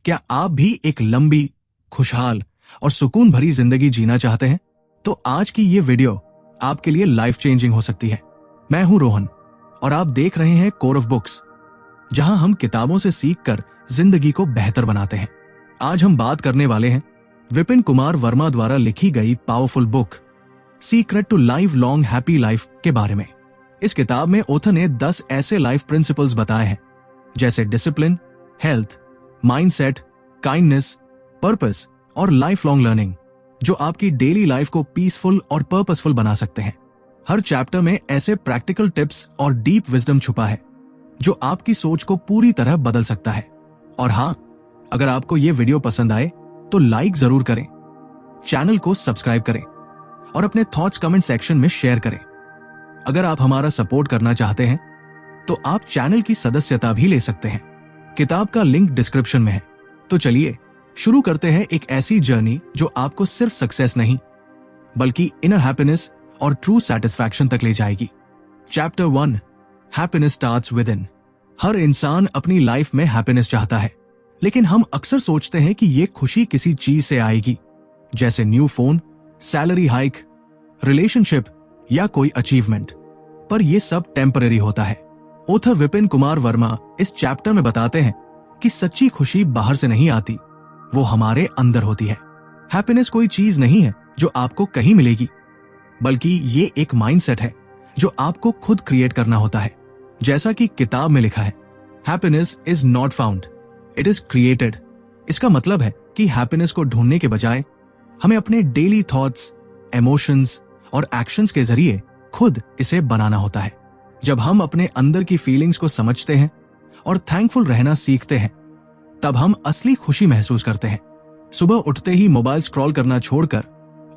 क्या आप भी एक लंबी, खुशहाल और सुकून भरी जिंदगी जीना चाहते हैं? तो आज की ये वीडियो आपके लिए लाइफ चेंजिंग हो सकती है। मैं हूं रोहन और आप देख रहे हैं कोर ऑफ बुक्स, जहां हम किताबों से सीखकर जिंदगी को बेहतर बनाते हैं। आज हम बात करने वाले हैं विपिन कुमार वर्मा द्वारा लिखी गई powerful book secret to life long happy life के बारे में। इस किताब में ऑथर ने 10 ऐसे लाइफ प्रिंसिपल्स बताए हैं, जैसे discipline, health, mindset, kindness, purpose और लाइफ लॉन्ग लर्निंग, जो आपकी डेली लाइफ को पीसफुल और पर्पसफुल बना सकते हैं। हर चैप्टर में ऐसे प्रैक्टिकल टिप्स और डीप विजडम छुपा है जो आपकी सोच को पूरी तरह बदल सकता है। और हाँ, अगर आपको ये वीडियो पसंद आए तो लाइक जरूर करें, चैनल को सब्सक्राइब करें और अपने थॉट्स कमेंट सेक्शन में शेयर करें। अगर आप हमारा सपोर्ट करना चाहते हैं तो आप चैनल की सदस्यता भी ले सकते हैं। किताब का लिंक डिस्क्रिप्शन में है। तो चलिए शुरू करते हैं एक ऐसी जर्नी जो आपको सिर्फ सक्सेस नहीं बल्कि इनर हैप्पीनेस और ट्रू सैटिस्फैक्शन तक ले जाएगी। Chapter 1, happiness starts within. हर इंसान अपनी लाइफ में हैप्पीनेस चाहता है, लेकिन हम अक्सर सोचते हैं कि ये खुशी किसी चीज से आएगी, जैसे new phone, salary hike, relationship या कोई अचीवमेंट। पर यह सब टेम्पररी होता है। ऑथर विपिन कुमार वर्मा इस चैप्टर में बताते हैं कि सच्ची खुशी बाहर से नहीं आती, वो हमारे अंदर होती है। हैप्पीनेस कोई चीज नहीं है जो आपको कहीं मिलेगी, बल्कि ये एक माइंडसेट है जो आपको खुद क्रिएट करना होता है। जैसा कि किताब में लिखा है, happiness is not found, it is created. इसका मतलब है कि हैप्पीनेस को ढूंढने के बजाय हमें अपने डेली थॉट्स, इमोशंस और एक्शंस के जरिए खुद इसे बनाना होता है। जब हम अपने अंदर की फीलिंग्स को समझते हैं और थैंकफुल रहना सीखते हैं, तब हम असली खुशी महसूस करते हैं। सुबह उठते ही मोबाइल स्क्रॉल करना छोड़कर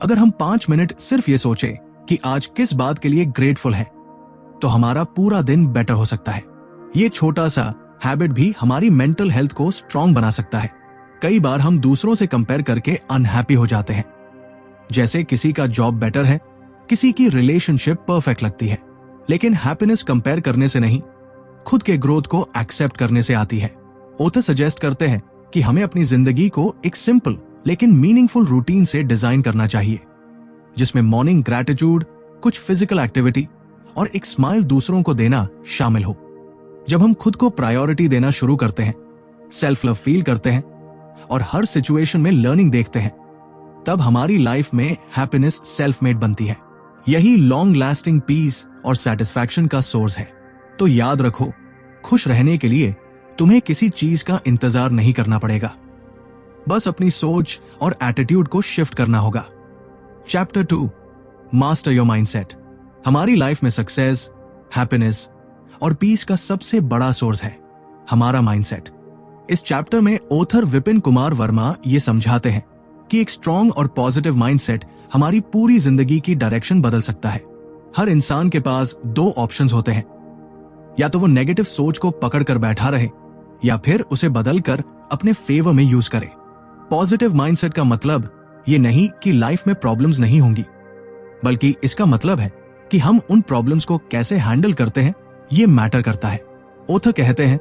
अगर हम 5 मिनट सिर्फ ये सोचें कि आज किस बात के लिए ग्रेटफुल है, तो हमारा पूरा दिन बेटर हो सकता है। ये छोटा सा हैबिट भी हमारी मेंटल हेल्थ को स्ट्रांग बना सकता है। कई बार हम दूसरों से कंपेयर करके अनहैप्पी हो जाते हैं, जैसे किसी का जॉब बेटर है, किसी की रिलेशनशिप परफेक्ट लगती है। लेकिन हैप्पीनेस कंपेयर करने से नहीं, खुद के ग्रोथ को एक्सेप्ट करने से आती है। ऑथर सजेस्ट करते हैं कि हमें अपनी जिंदगी को एक सिंपल लेकिन मीनिंगफुल रूटीन से डिजाइन करना चाहिए, जिसमें मॉर्निंग ग्रैटिट्यूड, कुछ फिजिकल एक्टिविटी और एक स्माइल दूसरों को देना शामिल हो। जब हम खुद को प्रायोरिटी देना शुरू करते हैं, सेल्फ लव फील करते हैं और हर सिचुएशन में लर्निंग देखते हैं, तब हमारी लाइफ में हैप्पीनेस सेल्फ मेड बनती है। यही लॉन्ग लास्टिंग पीस और सेटिस्फैक्शन का सोर्स है। तो याद रखो, खुश रहने के लिए तुम्हें किसी चीज का इंतजार नहीं करना पड़ेगा, बस अपनी सोच और एटीट्यूड को शिफ्ट करना होगा। Chapter 2, master your mindset. हमारी लाइफ में सक्सेस, हैप्पीनेस और पीस का सबसे बड़ा सोर्स है हमारा माइंडसेट। इस चैप्टर में ऑथर विपिन कुमार वर्मा ये समझाते हैं कि एक स्ट्रॉन्ग और पॉजिटिव माइंडसेट हमारी पूरी जिंदगी की डायरेक्शन बदल सकता है। हर इंसान के पास 2 ऑप्शंस होते हैं, या तो वो नेगेटिव सोच को पकड़ कर बैठा रहे या फिर उसे बदलकर अपने फेवर में यूज करे। पॉजिटिव माइंडसेट का मतलब ये नहीं कि लाइफ में प्रॉब्लम्स नहीं होंगी, बल्कि इसका मतलब है कि हम उन प्रॉब्लम्स को कैसे हैंडल करते हैं, ये मैटर करता है। ऑथर कहते हैं,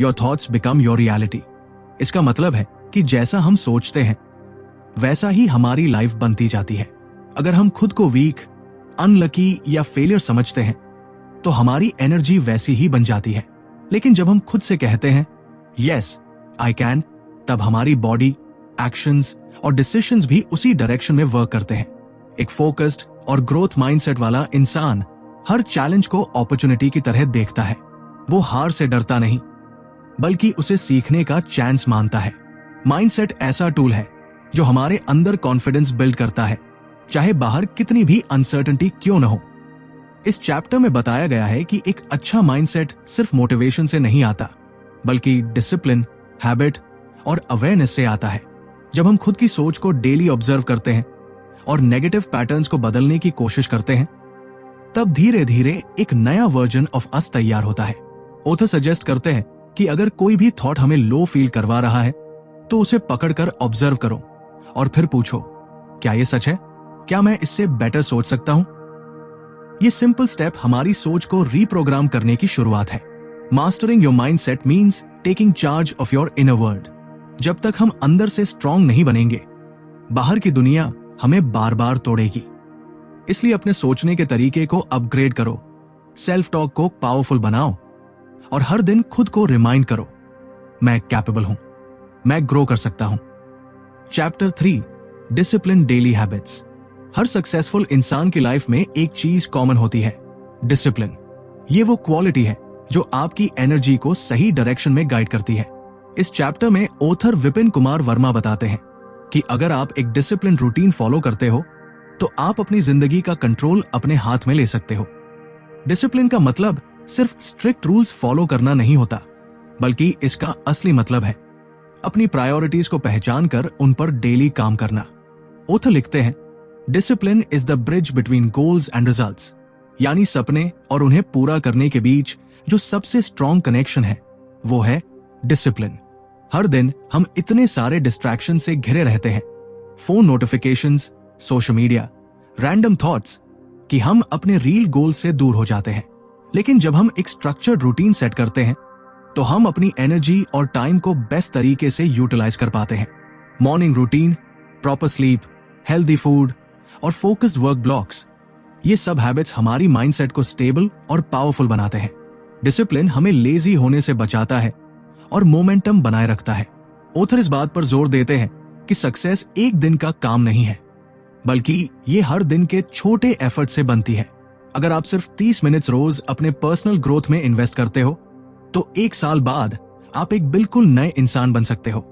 your thoughts become your reality. इसका मतलब है कि जैसा हम सोचते हैं वैसा ही हमारी लाइफ बनती जाती है। अगर हम खुद को वीक, अनलकी या फेलियर समझते हैं तो हमारी एनर्जी वैसी ही बन जाती है। लेकिन जब हम खुद से कहते हैं यस आई कैन, तब हमारी बॉडी, एक्शंस और डिसीजंस भी उसी डायरेक्शन में वर्क करते हैं। एक फोकस्ड और ग्रोथ माइंडसेट वाला इंसान हर चैलेंज को अपॉर्चुनिटी की तरह देखता है। वो हार से डरता नहीं, बल्कि उसे सीखने का चांस मानता है। माइंडसेट ऐसा टूल है जो हमारे अंदर कॉन्फिडेंस बिल्ड करता है, चाहे बाहर कितनी भी अनसर्टेनिटी क्यों न हो। इस चैप्टर में बताया गया है कि एक अच्छा माइंडसेट सिर्फ मोटिवेशन से नहीं आता, बल्कि डिसिप्लिन, हैबिट और अवेयरनेस से आता है। जब हम खुद की सोच को डेली ऑब्जर्व करते हैं और नेगेटिव पैटर्न्स को बदलने की कोशिश करते हैं, तब धीरे धीरे एक नया वर्जन ऑफ अस तैयार होता है। ऑथर सजेस्ट करते हैं कि अगर कोई भी थॉट हमें लो फील करवा रहा है तो उसे पकड़कर ऑब्जर्व करो और फिर पूछो, क्या ये सच है? क्या मैं इससे बेटर सोच सकता हूं? ये सिंपल स्टेप हमारी सोच को रीप्रोग्राम करने की शुरुआत है। Mastering your mindset means taking charge of your inner world. जब तक हम अंदर से स्ट्रांग नहीं बनेंगे, बाहर की दुनिया हमें बार बार तोड़ेगी। इसलिए अपने सोचने के तरीके को अपग्रेड करो, सेल्फ टॉक को पावरफुल बनाओ और हर दिन खुद को रिमाइंड करो, मैं कैपेबल हूं, मैं ग्रो कर सकता हूं। Chapter 3, discipline daily habits. हर सक्सेसफुल इंसान की लाइफ में एक चीज कॉमन होती है, डिसिप्लिन। ये वो क्वालिटी है जो आपकी एनर्जी को सही डायरेक्शन में गाइड करती है। इस चैप्टर में ऑथर विपिन कुमार वर्मा बताते हैं कि अगर आप एक डिसिप्लिन रूटीन फॉलो करते हो तो आप अपनी जिंदगी का कंट्रोल अपने हाथ में ले सकते हो। डिसिप्लिन का मतलब सिर्फ स्ट्रिक्ट रूल्स फॉलो करना नहीं होता, बल्कि इसका असली मतलब है अपनी प्रायोरिटीज को पहचान कर उन पर डेली काम करना। ऑथर लिखते हैं, discipline is the bridge between goals and results, यानी सपने और उन्हें पूरा करने के बीच जो सबसे स्ट्रॉन्ग कनेक्शन है वो है डिसिप्लिन। हर दिन हम इतने सारे डिस्ट्रैक्शन से घिरे रहते हैं, phone notifications, social media, random thoughts, कि हम अपने रियल गोल से दूर हो जाते हैं। लेकिन जब हम एक स्ट्रक्चर्ड रूटीन सेट करते हैं तो हम अपनी एनर्जी और टाइम को बेस्ट तरीके से यूटिलाइज कर पाते हैं। Morning routine, proper sleep, healthy food और फोकस्ड वर्क ब्लॉक्स, ये सब हैबिट्स हमारी माइंडसेट को स्टेबल और पावरफुल बनाते हैं। डिसिप्लिन हमें लेजी होने से बचाता है और मोमेंटम बनाए रखता है। ऑथर इस बात पर जोर देते हैं कि सक्सेस एक दिन का काम नहीं है, बल्कि ये हर दिन के छोटे एफर्ट से बनती है। अगर आप सिर्फ 30 मिनट्स रोज अपने पर्सनल ग्रोथ में इन्वेस्ट करते हो तो 1 साल बाद आप एक बिल्कुल नए इंसान बन सकते हो।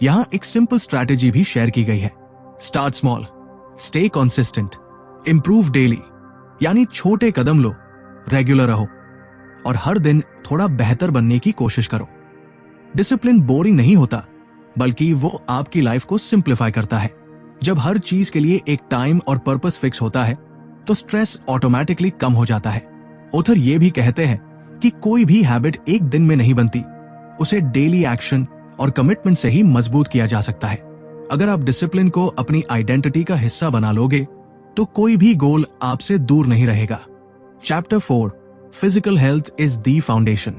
यहां एक सिंपल स्ट्रैटेजी भी शेयर की गई है, start small, stay consistent, improve daily, यानी छोटे कदम लो, रेगुलर रहो और हर दिन थोड़ा बेहतर बनने की कोशिश करो। डिसिप्लिन बोरिंग नहीं होता, बल्कि वो आपकी लाइफ को सिंप्लीफाई करता है। जब हर चीज के लिए एक टाइम और पर्पस फिक्स होता है तो स्ट्रेस ऑटोमेटिकली कम हो जाता है। ऑथर ये भी कहते हैं कि कोई भी हैबिट एक दिन में नहीं बनती, उसे डेली एक्शन और कमिटमेंट से ही मजबूत किया जा सकता है। अगर आप डिसिप्लिन को अपनी आइडेंटिटी का हिस्सा बना लोगे तो कोई भी गोल आपसे दूर नहीं रहेगा। Chapter 4, physical health is the foundation.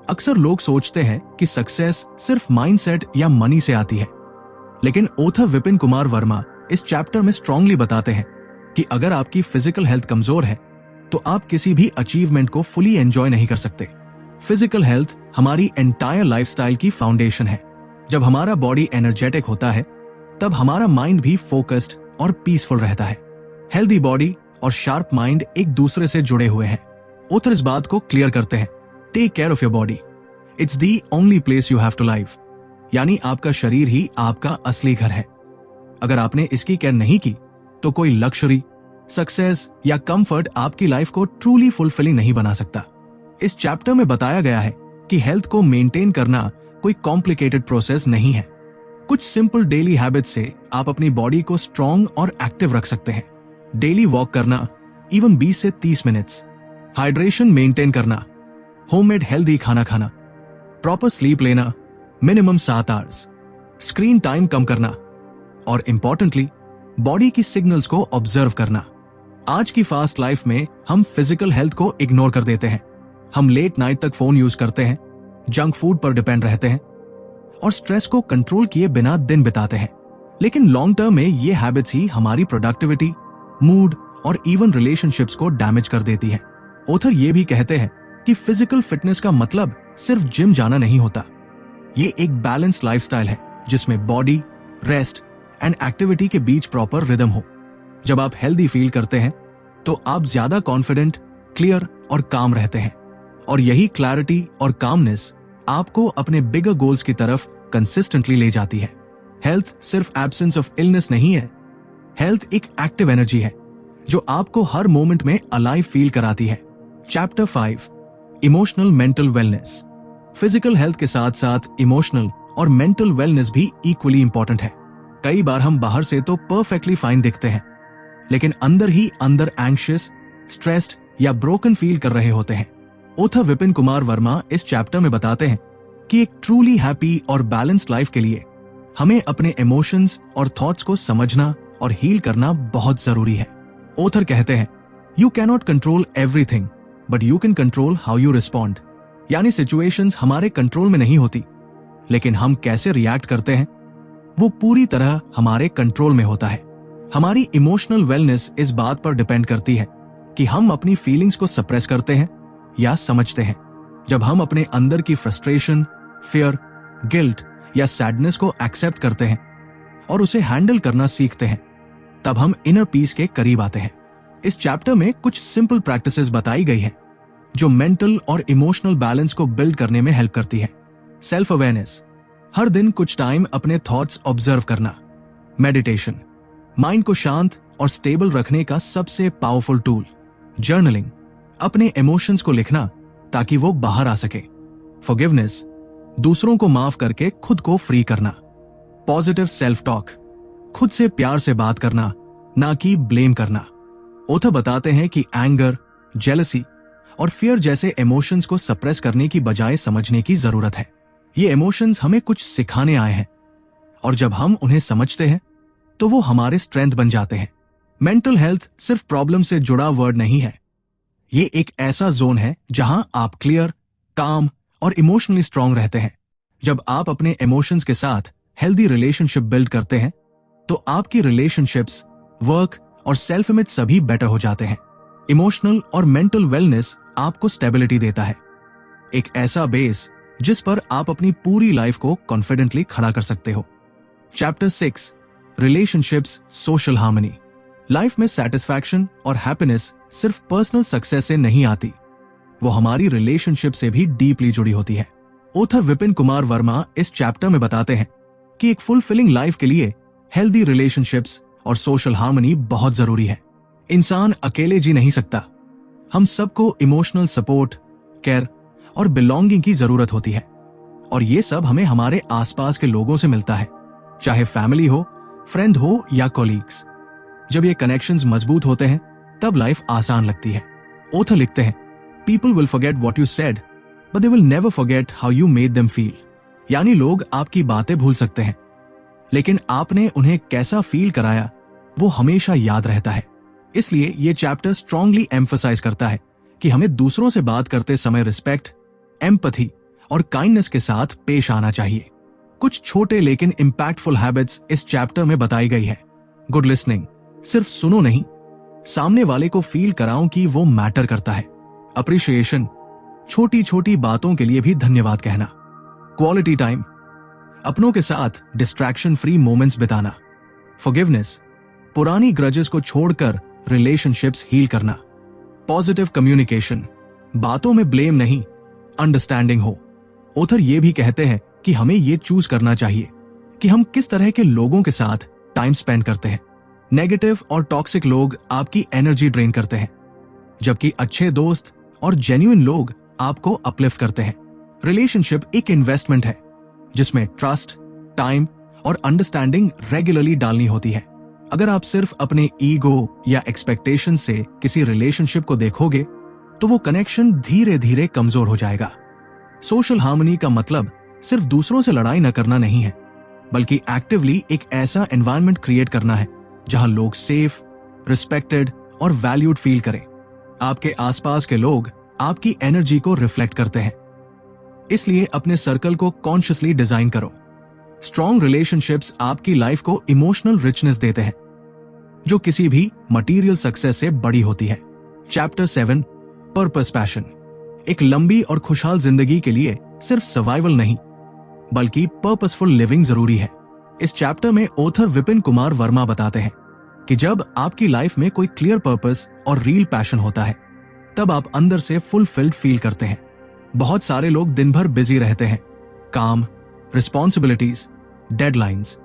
अक्सर लोग सोचते हैं कि सक्सेस सिर्फ माइंडसेट या मनी से आती है, लेकिन ऑथर विपिन कुमार वर्मा इस चैप्टर में स्ट्रांगली बताते हैं कि अगर आपकी फिजिकल हेल्थ कमजोर है तो आप किसी भी अचीवमेंट को फुली एंजॉय नहीं कर सकते। फिजिकल हेल्थ हमारी एंटायर लाइफस्टाइल की फाउंडेशन है। जब हमारा बॉडी एनर्जेटिक होता है तब हमारा माइंड भी फोकस्ड और पीसफुल रहता है। हेल्दी बॉडी और शार्प माइंड एक दूसरे से जुड़े हुए हैं। ऑथर इस बात को क्लियर करते हैं, take care of your body, it's the only place you have to live, यानी आपका शरीर ही आपका असली घर है। अगर आपने इसकी केयर नहीं की तो कोई लक्जरी, सक्सेस या कंफर्ट आपकी लाइफ को ट्रूली फुलफिलिंग नहीं बना सकता। इस चैप्टर में बताया गया है कि हेल्थ को मेंटेन करना कोई कॉम्प्लिकेटेड प्रोसेस नहीं है। कुछ सिंपल डेली हैबिट्स से आप अपनी बॉडी को स्ट्रांग और एक्टिव रख सकते हैं। डेली वॉक करना, इवन 20 से 30 मिनट्स, हाइड्रेशन मेंटेन करना, होममेड हेल्दी खाना खाना, प्रॉपर स्लीप लेना, मिनिमम 7 आवर्स, स्क्रीन टाइम कम करना और इंपॉर्टेंटली बॉडी की सिग्नल्स को ऑब्जर्व करना। आज की फास्ट लाइफ में हम फिजिकल हेल्थ को इग्नोर कर देते हैं। हम लेट नाइट तक फोन यूज करते हैं, जंक फूड पर डिपेंड रहते हैं और स्ट्रेस को कंट्रोल किए बिना दिन बिताते हैं। लेकिन लॉन्ग टर्म में ये हैबिट्स ही हमारी प्रोडक्टिविटी, मूड और इवन रिलेशनशिप्स को डैमेज कर देती है। ऑथर ये भी कहते हैं कि फिजिकल फिटनेस का मतलब सिर्फ जिम जाना नहीं होता। ये एक बैलेंस लाइफस्टाइल है जिसमें बॉडी, रेस्ट एंड एक्टिविटी के बीच प्रॉपर रिदम हो। जब आप हेल्दी फील करते हैं तो आप ज्यादा कॉन्फिडेंट, क्लियर और काम रहते हैं और यही क्लैरिटी और कामनेस आपको अपने बिगर गोल्स की तरफ कंसिस्टेंटली ले जाती है। हेल्थ सिर्फ एब्सेंस ऑफ इलनेस नहीं है, हेल्थ एक एक्टिव एनर्जी है जो आपको हर मोमेंट में अलाइव फील कराती है। Chapter 5, emotional mental wellness. Physical health के साथ साथ इमोशनल और मेंटल वेलनेस भी इक्वली इंपॉर्टेंट है। कई बार हम बाहर से तो परफेक्टली फाइन दिखते हैं, लेकिन अंदर ही अंदर एंग्शियस, स्ट्रेस्ड या ब्रोकन फील कर रहे होते हैं। ऑथर विपिन कुमार वर्मा इस चैप्टर में बताते हैं कि एक ट्रूली हैप्पी और बैलेंस्ड लाइफ के लिए हमें अपने इमोशंस और थॉट्स को समझना और हील करना बहुत जरूरी है। ऑथर कहते हैं, you can not control everything but you can control how you respond, यानी सिचुएशंस हमारे कंट्रोल में नहीं होती, लेकिन हम कैसे रिएक्ट करते हैं वो पूरी तरह हमारे कंट्रोल में होता है। हमारी इमोशनल वेलनेस इस बात पर डिपेंड करती है कि हम अपनी फीलिंग्स को सप्रेस करते हैं या समझते हैं। जब हम अपने अंदर की फ्रस्ट्रेशन, फियर, गिल्ट या सैडनेस को एक्सेप्ट करते हैं और उसे हैंडल करना सीखते हैं, तब हम इनर पीस के करीब आते हैं। इस चैप्टर में कुछ सिंपल प्रैक्टिसेस बताई गई हैं जो मेंटल और इमोशनल बैलेंस को बिल्ड करने में हेल्प करती है। सेल्फ अवेयरनेस, हर दिन कुछ टाइम अपने थॉट्स ऑब्जर्व करना। मेडिटेशन, माइंड को शांत और स्टेबल रखने का सबसे पावरफुल टूल। जर्नलिंग, अपने इमोशंस को लिखना ताकि वो बाहर आ सके। फॉरगिवनेस, दूसरों को माफ करके खुद को फ्री करना। पॉजिटिव सेल्फ टॉक, खुद से प्यार से बात करना, ना कि ब्लेम करना। ऑथर बताते हैं कि एंगर, जेलसी और फियर जैसे इमोशंस को सप्रेस करने की बजाय समझने की जरूरत है। ये इमोशंस हमें कुछ सिखाने आए हैं और जब हम उन्हें समझते हैं तो वो हमारे स्ट्रेंथ बन जाते हैं। मेंटल हेल्थ सिर्फ प्रॉब्लम से जुड़ा वर्ड नहीं है। ये एक ऐसा जोन है जहां आप क्लियर, काम और इमोशनली स्ट्रांग रहते हैं। जब आप अपने इमोशंस के साथ हेल्दी रिलेशनशिप बिल्ड करते हैं तो आपकी रिलेशनशिप्स, वर्क और सेल्फ इमेज सभी बेटर हो जाते हैं। इमोशनल और मेंटल वेलनेस आपको स्टेबिलिटी देता है, एक ऐसा बेस जिस पर आप अपनी पूरी लाइफ को कॉन्फिडेंटली खड़ा कर सकते हो। Chapter 6, relationships, social harmony. Life में सेटिस्फैक्शन और हैप्पीनेस सिर्फ पर्सनल सक्सेस से नहीं आती, वो हमारी रिलेशनशिप से भी डीपली जुड़ी होती है। ऑथर विपिन कुमार वर्मा इस चैप्टर में बताते हैं कि एक फुलफिलिंग लाइफ के लिए हेल्दी रिलेशनशिप्स और सोशल हार्मनी बहुत जरूरी है। इंसान अकेले जी नहीं सकता। हम सबको इमोशनल सपोर्ट, केयर और बिलोंगिंग की जरूरत होती है और ये सब हमें हमारे आसपास के लोगों से मिलता है, चाहे फैमिली हो, फ्रेंड हो या कॉलीग्स। जब ये कनेक्शंस मजबूत होते हैं तब लाइफ आसान लगती है। ऑथर लिखते हैं, people will forget what you said but they will never forget how you made them feel. यानी लोग आपकी बातें भूल सकते हैं लेकिन आपने उन्हें कैसा फील कराया वो हमेशा याद रहता है। इसलिए ये चैप्टर स्ट्रांगली एम्फसाइज करता है कि हमें दूसरों से बात करते समय रिस्पेक्ट, एम्पैथी और काइंडनेस के साथ पेश आना चाहिए। कुछ छोटे लेकिन इंपैक्टफुल हैबिट्स इस चैप्टर में बताई गई है। गुड लिसनिंग, सिर्फ सुनो नहीं, सामने वाले को फील कराओ कि वो मैटर करता है। अप्रिशिएशन, छोटी छोटी बातों के लिए भी धन्यवाद कहना। क्वालिटी टाइम, अपनों के साथ डिस्ट्रैक्शन फ्री मोमेंट्स बिताना। फॉरगिवनेस, पुरानी ग्रजेस को छोड़कर रिलेशनशिप्स हील करना। पॉजिटिव कम्युनिकेशन, बातों में ब्लेम नहीं, अंडरस्टैंडिंग हो। ऑथर ये भी कहते हैं कि हमें ये चूज करना चाहिए कि हम किस तरह के लोगों के साथ टाइम स्पेंड करते हैं। नेगेटिव और टॉक्सिक लोग आपकी एनर्जी ड्रेन करते हैं, जबकि अच्छे दोस्त और जेन्युइन लोग आपको अपलिफ्ट करते हैं। रिलेशनशिप एक इन्वेस्टमेंट है जिसमें ट्रस्ट, टाइम और अंडरस्टैंडिंग रेगुलरली डालनी होती है। अगर आप सिर्फ अपने ईगो या एक्सपेक्टेशन से किसी रिलेशनशिप को देखोगे तो वो कनेक्शन धीरे धीरे कमजोर हो जाएगा। सोशल हार्मनी का मतलब सिर्फ दूसरों से लड़ाई न करना नहीं है, बल्कि एक्टिवली एक ऐसा एनवायरनमेंट क्रिएट करना है जहां लोग सेफ, रिस्पेक्टेड और वैल्यूड फील करें। आपके आसपास के लोग आपकी एनर्जी को रिफ्लेक्ट करते हैं, इसलिए अपने सर्कल को कॉन्शियसली डिजाइन करो। स्ट्रॉन्ग रिलेशनशिप्स आपकी लाइफ को इमोशनल रिचनेस देते हैं जो किसी भी मटेरियल सक्सेस से बड़ी होती है। Chapter 7, purpose passion. एक लंबी और खुशहाल जिंदगी के लिए सिर्फ सर्वाइवल नहीं बल्कि पर्पसफुल लिविंग जरूरी है। इस चैप्टर में ऑथर विपिन कुमार वर्मा बताते हैं कि जब आपकी लाइफ में कोई क्लियर पर्पस और रियल पैशन होता है तब आप अंदर से फुलफिल्ड फील करते हैं। बहुत सारे लोग दिन भर बिजी रहते हैं, काम, रिस्पॉन्सिबिलिटीज, डेडलाइंस,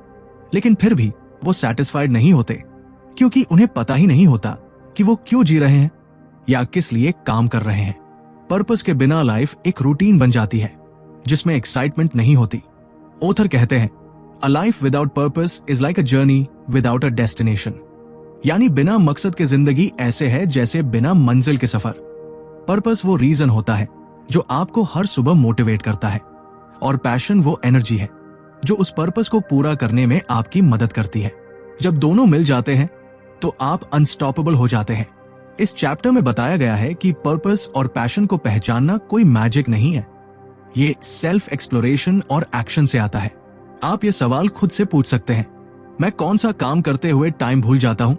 लेकिन फिर भी वो सेटिस्फाइड नहीं होते क्योंकि उन्हें पता ही नहीं होता कि वो क्यों जी रहे हैं या किस लिए काम कर रहे हैं। पर्पस के बिना लाइफ एक रूटीन बन जाती है जिसमें एक्साइटमेंट नहीं होती। ऑथर कहते हैं, a life without purpose is like a journey without a destination. यानी बिना मकसद के जिंदगी ऐसे है जैसे बिना मंजिल के सफर। पर्पस वो रीजन होता है जो आपको हर सुबह मोटिवेट करता है और पैशन वो एनर्जी है जो उस पर्पस को पूरा करने में आपकी मदद करती है। जब दोनों मिल जाते हैं तो आप अनस्टॉपेबल हो जाते हैं। इस चैप्टर में बताया गया है कि पर्पस और पैशन को पहचानना कोई मैजिक नहीं है, ये सेल्फ एक्सप्लोरेशन और एक्शन से आता है। आप ये सवाल खुद से पूछ सकते हैं, मैं कौन सा काम करते हुए टाइम भूल जाता हूं?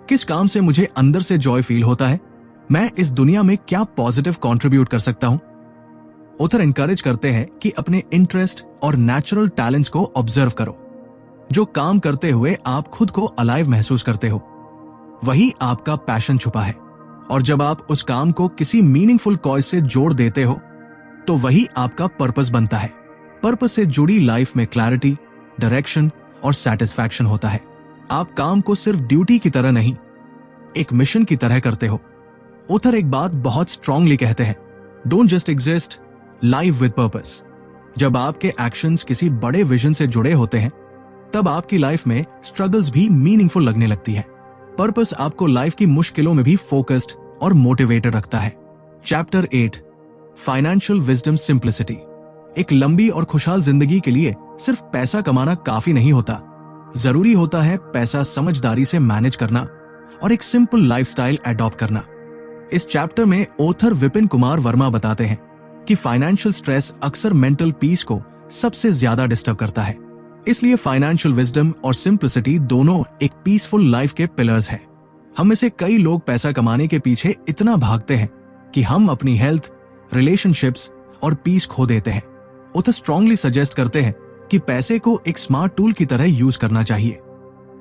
किस काम से मुझे अंदर से जॉय फील होता है? मैं इस दुनिया में क्या पॉजिटिव कंट्रीब्यूट कर सकता हूं? ऑथर एनकरेज करते हैं कि अपने इंटरेस्ट और नेचुरल टैलेंट्स को ऑब्जर्व करो। जो काम करते हुए आप खुद को अलाइव महसूस करते हो, वही आपका पैशन छुपा है। और जब आप उस काम को किसी मीनिंगफुल कॉज से जोड़ देते हो, तो वही आपका पर्पस बनता है। पर्पस से जुड़ी लाइफ में क्लैरिटी, डायरेक्शन और सेटिस्फैक्शन होता है। आप काम को सिर्फ ड्यूटी की तरह नहीं, एक मिशन की तरह करते हो। ऑथर एक बात बहुत स्ट्रांगली कहते हैं, don't just exist, live with purpose. जब आपके एक्शंस किसी बड़े विजन से जुड़े होते हैं, तब आपकी लाइफ में स्ट्रगल्स भी मीनिंगफुल लगने लगती है। पर्पस आपको लाइफ की मुश्किलों में भी फोकस्ड और मोटिवेटेड रखता है। Chapter 8, financial wisdom simplicity. एक लंबी और खुशहाल जिंदगी के लिए सिर्फ पैसा कमाना काफी नहीं होता। जरूरी होता है पैसा समझदारी से मैनेज करना और एक सिंपल लाइफस्टाइल अडॉप्ट करना। इस चैप्टर में ऑथर विपिन कुमार वर्मा बताते हैं कि फाइनेंशियल स्ट्रेस अक्सर मेंटल पीस को सबसे ज्यादा डिस्टर्ब करता है। इसलिए फाइनेंशियल विजडम और सिंप्लिसिटी दोनों एक पीसफुल लाइफ के पिलर्स हैं। हम में से कई लोग पैसा कमाने के पीछे इतना भागते हैं कि हम अपनी हेल्थ, रिलेशनशिप्स और पीस खो देते हैं। ऑथर स्ट्रांगली सजेस्ट करते हैं कि पैसे को एक स्मार्ट टूल की तरह यूज करना चाहिए,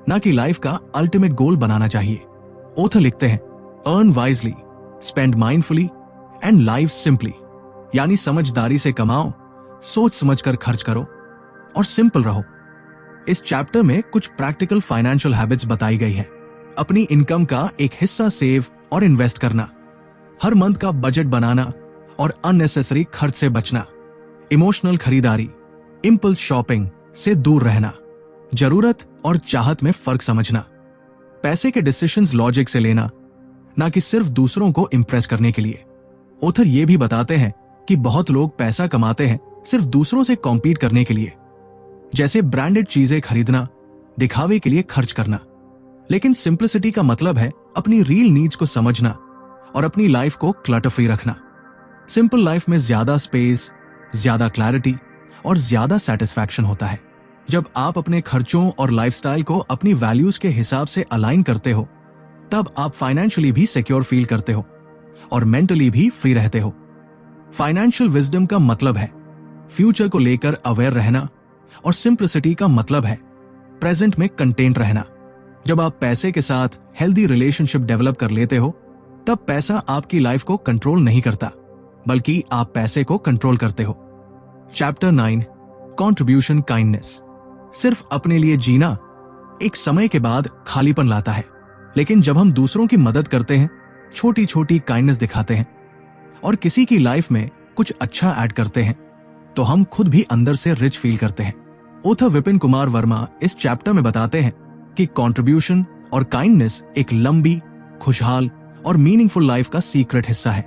ना कि लाइफ का अल्टीमेट गोल बनाना चाहिए। ऑथर लिखते हैं, earn wisely, spend mindfully and live simply. यानी समझदारी से कमाओ, सोच समझकर खर्च करो और सिंपल रहो। इस चैप्टर में कुछ प्रैक्टिकल फाइनेंशियल हैबिट्स बताई गई है। अपनी इनकम का एक हिस्सा सेव और इन्वेस्ट करना, हर मंथ का बजट बनाना और अननेसेसरी खर्च से बचना, इमोशनल खरीदारी, इंपल्स शॉपिंग से दूर रहना, जरूरत और चाहत में फर्क समझना, पैसे के डिसीजंस लॉजिक से लेना, ना कि सिर्फ दूसरों को इंप्रेस करने के लिए। ऑथर ये भी बताते हैं कि बहुत लोग पैसा कमाते हैं सिर्फ दूसरों से कॉम्पीट करने के लिए, जैसे ब्रांडेड चीजें खरीदना, दिखावे के लिए खर्च करना। लेकिन सिंप्लिसिटी का मतलब है अपनी रियल नीड्स को समझना और अपनी लाइफ को क्लटर फ्री रखना। सिंपल लाइफ में ज्यादा स्पेस, ज्यादा क्लैरिटी और ज्यादा सेटिस्फैक्शन होता है। जब आप अपने खर्चों और लाइफस्टाइल को अपनी वैल्यूज के हिसाब से अलाइन करते हो, तब आप फाइनेंशियली भी सिक्योर फील करते हो और मेंटली भी फ्री रहते हो। फाइनेंशियल विजडम का मतलब है फ्यूचर को लेकर अवेयर रहना और सिंप्लिसिटी का मतलब है प्रेजेंट में कंटेंट रहना। जब आप पैसे के साथ हेल्दी रिलेशनशिप डेवलप कर लेते हो, तब पैसा आपकी लाइफ को कंट्रोल नहीं करता, बल्कि आप पैसे को कंट्रोल करते हो। Chapter 9, contribution kindness. सिर्फ अपने लिए जीना एक समय के बाद खालीपन लाता है, लेकिन जब हम दूसरों की मदद करते हैं, छोटी छोटी काइंडनेस दिखाते हैं और किसी की लाइफ में कुछ अच्छा ऐड करते हैं, तो हम खुद भी अंदर से रिच फील करते हैं। ऑथर विपिन कुमार वर्मा इस चैप्टर में बताते हैं कि कंट्रीब्यूशन और काइंडनेस एक लंबी, खुशहाल और मीनिंगफुल लाइफ का सीक्रेट हिस्सा है।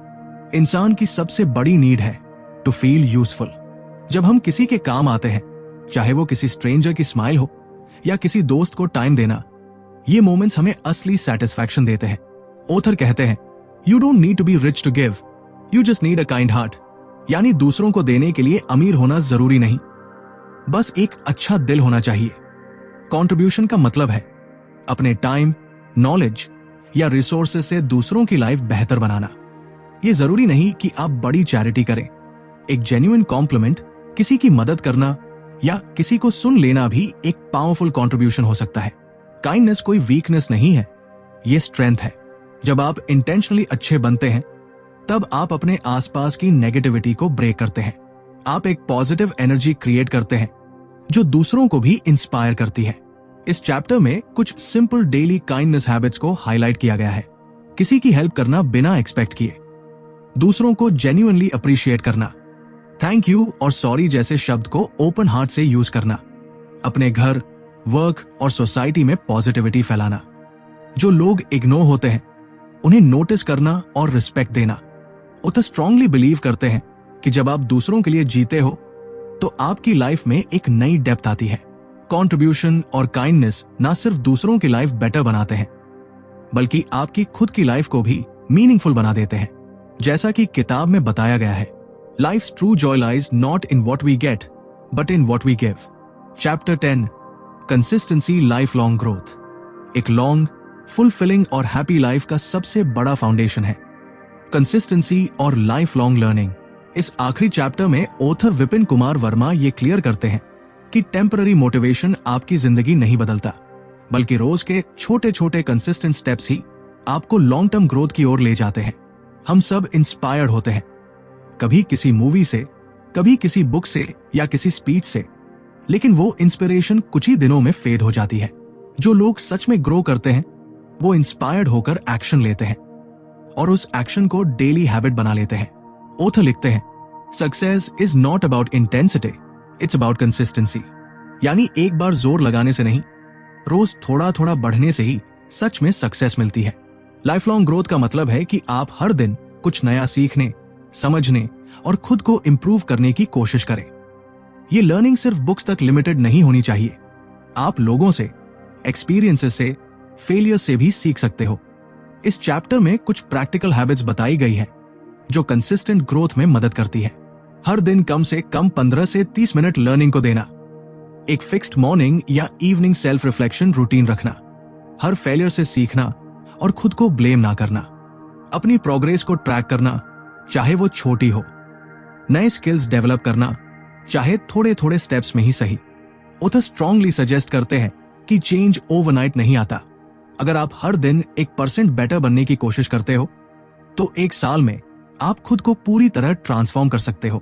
इंसान की सबसे बड़ी नीड है टू फील यूजफुल। जब हम किसी के काम आते हैं, चाहे वो किसी स्ट्रेंजर की स्माइल हो या किसी दोस्त को टाइम देना, ये मोमेंट्स हमें असली सेटिस्फैक्शन देते हैं। ऑथर कहते हैं, you don't need to be rich to give, you just need a kind heart. यानी दूसरों को देने के लिए अमीर होना जरूरी नहीं, बस एक अच्छा दिल होना चाहिए। कंट्रीब्यूशन का मतलब है अपने टाइम, नॉलेज या रिसोर्सेज से दूसरों की लाइफ बेहतर बनाना। ये जरूरी नहीं कि आप बड़ी चैरिटी करें। एक जेन्युइन कॉम्प्लीमेंट, किसी की मदद करना या किसी को सुन लेना भी एक पावरफुल कंट्रीब्यूशन हो सकता है। काइंडनेस कोई वीकनेस नहीं है, ये स्ट्रेंथ है। जब आप इंटेंशनली अच्छे बनते हैं, तब आप अपने आसपास की नेगेटिविटी को ब्रेक करते हैं। आप एक पॉजिटिव एनर्जी क्रिएट करते हैं जो दूसरों को भी इंस्पायर करती है। इस चैप्टर में कुछ सिंपल डेली काइंडनेस हैबिट्स को हाईलाइट किया गया है। किसी की हेल्प करना बिना एक्सपेक्ट किए, दूसरों को जेन्युइनली अप्रिशिएट करना, थैंक यू और सॉरी जैसे शब्द को ओपन हार्ट से यूज करना, अपने घर, वर्क और सोसाइटी में पॉजिटिविटी फैलाना, जो लोग इग्नोर होते हैं उन्हें नोटिस करना और रिस्पेक्ट देना। ऑथर स्ट्रांगली बिलीव करते हैं कि जब आप दूसरों के लिए जीते हो, तो आपकी लाइफ में एक नई डेप्थ आती है। कंट्रीब्यूशन और काइंडनेस ना सिर्फ दूसरों की लाइफ बेटर बनाते हैं, बल्कि आपकी खुद की लाइफ को भी मीनिंगफुल बना देते हैं। जैसा कि किताब में बताया गया है, Life's true joy lies not in what we get, but in what we give. Chapter 10 Consistency Lifelong Growth एक लॉन्ग, फुलफिलिंग और हैप्पी लाइफ का सबसे बड़ा फाउंडेशन है कंसिस्टेंसी और लाइफ लॉन्ग लर्निंग। इस आखिरी चैप्टर में ऑथर विपिन कुमार वर्मा ये क्लियर करते हैं कि टेम्पररी मोटिवेशन आपकी जिंदगी नहीं बदलता, बल्कि रोज के छोटे छोटे कंसिस्टेंट स्टेप्स ही आपको लॉन्ग टर्म ग्रोथ की ओर ले जाते हैं। हम सब इंस्पायर्ड होते हैं, कभी किसी मूवी से, कभी किसी बुक से या किसी स्पीच से, लेकिन वो इंस्पिरेशन कुछ ही दिनों में फेड हो जाती है। जो लोग सच में ग्रो करते हैं वो इंस्पायर्ड होकर एक्शन लेते हैं और उस एक्शन को डेली हैबिट बना लेते हैं। ऑथर लिखते हैं, success is not about intensity, it's about consistency. यानी एक बार जोर लगाने से नहीं, रोज थोड़ा थोड़ा बढ़ने से ही सच में सक्सेस मिलती है। लाइफ लॉन्ग ग्रोथ का मतलब है कि आप हर दिन कुछ नया सीखने, समझने और खुद को इंप्रूव करने की कोशिश करें। ये लर्निंग सिर्फ बुक्स तक लिमिटेड नहीं होनी चाहिए। आप लोगों से, एक्सपीरियंसेस से, फेलियर से भी सीख सकते हो। इस चैप्टर में कुछ प्रैक्टिकल हैबिट्स बताई गई हैं जो कंसिस्टेंट ग्रोथ में मदद करती है। हर दिन कम से कम 15 से 30 मिनट लर्निंग को देना, एक फिक्स्ड मॉर्निंग या इवनिंग सेल्फ रिफ्लेक्शन रूटीन रखना, हर फेलियर से सीखना और खुद को ब्लेम ना करना, अपनी प्रोग्रेस को ट्रैक करना चाहे वो छोटी हो, नए स्किल्स डेवलप करना चाहे थोड़े थोड़े स्टेप्स में ही सही। ऑथर स्ट्रांगली सजेस्ट करते हैं कि चेंज ओवरनाइट नहीं आता। अगर आप हर दिन 1% बेटर बनने की कोशिश करते हो तो एक साल में आप खुद को पूरी तरह ट्रांसफॉर्म कर सकते हो।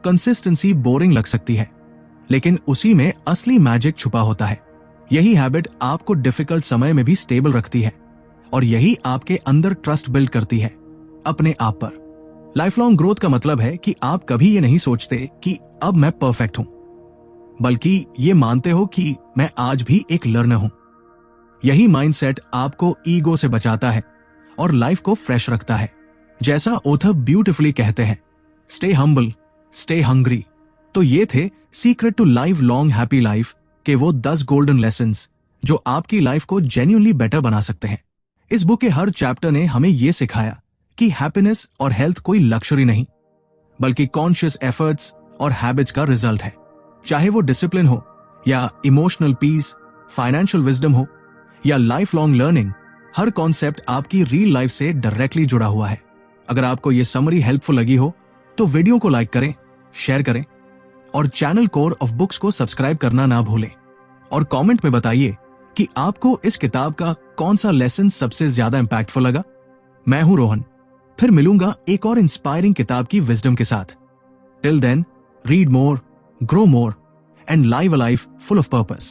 कंसिस्टेंसी बोरिंग लग सकती है, लेकिन उसी में असली मैजिक छुपा होता है। यही हैबिट आपको डिफिकल्ट समय में भी स्टेबल रखती है और यही आपके अंदर ट्रस्ट बिल्ड करती है अपने आप पर। लाइफ लॉन्ग ग्रोथ का मतलब है कि आप कभी ये नहीं सोचते कि अब मैं परफेक्ट हूं, बल्कि ये मानते हो कि मैं आज भी एक लर्नर हूं। यही माइंडसेट आपको ईगो से बचाता है और लाइफ को फ्रेश रखता है। जैसा ऑथर ब्यूटिफुली कहते हैं, स्टे हम्बल, स्टे हंग्री। तो ये थे secret to life long happy life के वो 10 गोल्डन लेसन्स जो आपकी लाइफ को जेन्युइनली बेटर बना सकते हैं। इस बुक के हर चैप्टर ने हमें ये सिखाया कि हैप्पीनेस और हेल्थ कोई लक्जरी नहीं, बल्कि कॉन्शियस एफर्ट्स और हैबिट्स का रिजल्ट है। चाहे वो डिसिप्लिन हो या इमोशनल पीस, फाइनेंशियल विजडम हो या लाइफ लॉन्ग लर्निंग, हर कॉन्सेप्ट आपकी रियल लाइफ से डायरेक्टली जुड़ा हुआ है। अगर आपको ये समरी हेल्पफुल लगी हो तो वीडियो को लाइक करें, शेयर करें और चैनल कोर ऑफ बुक्स को सब्सक्राइब करना ना भूलें। और कमेंट में बताइए कि आपको इस किताब का कौन सा लेसन सबसे ज्यादा इंपैक्टफुल लगा। मैं हूं रोहन, फिर मिलूंगा एक और इंस्पायरिंग किताब की विजडम के साथ। Till then, read more, grow more, and live a life full of purpose.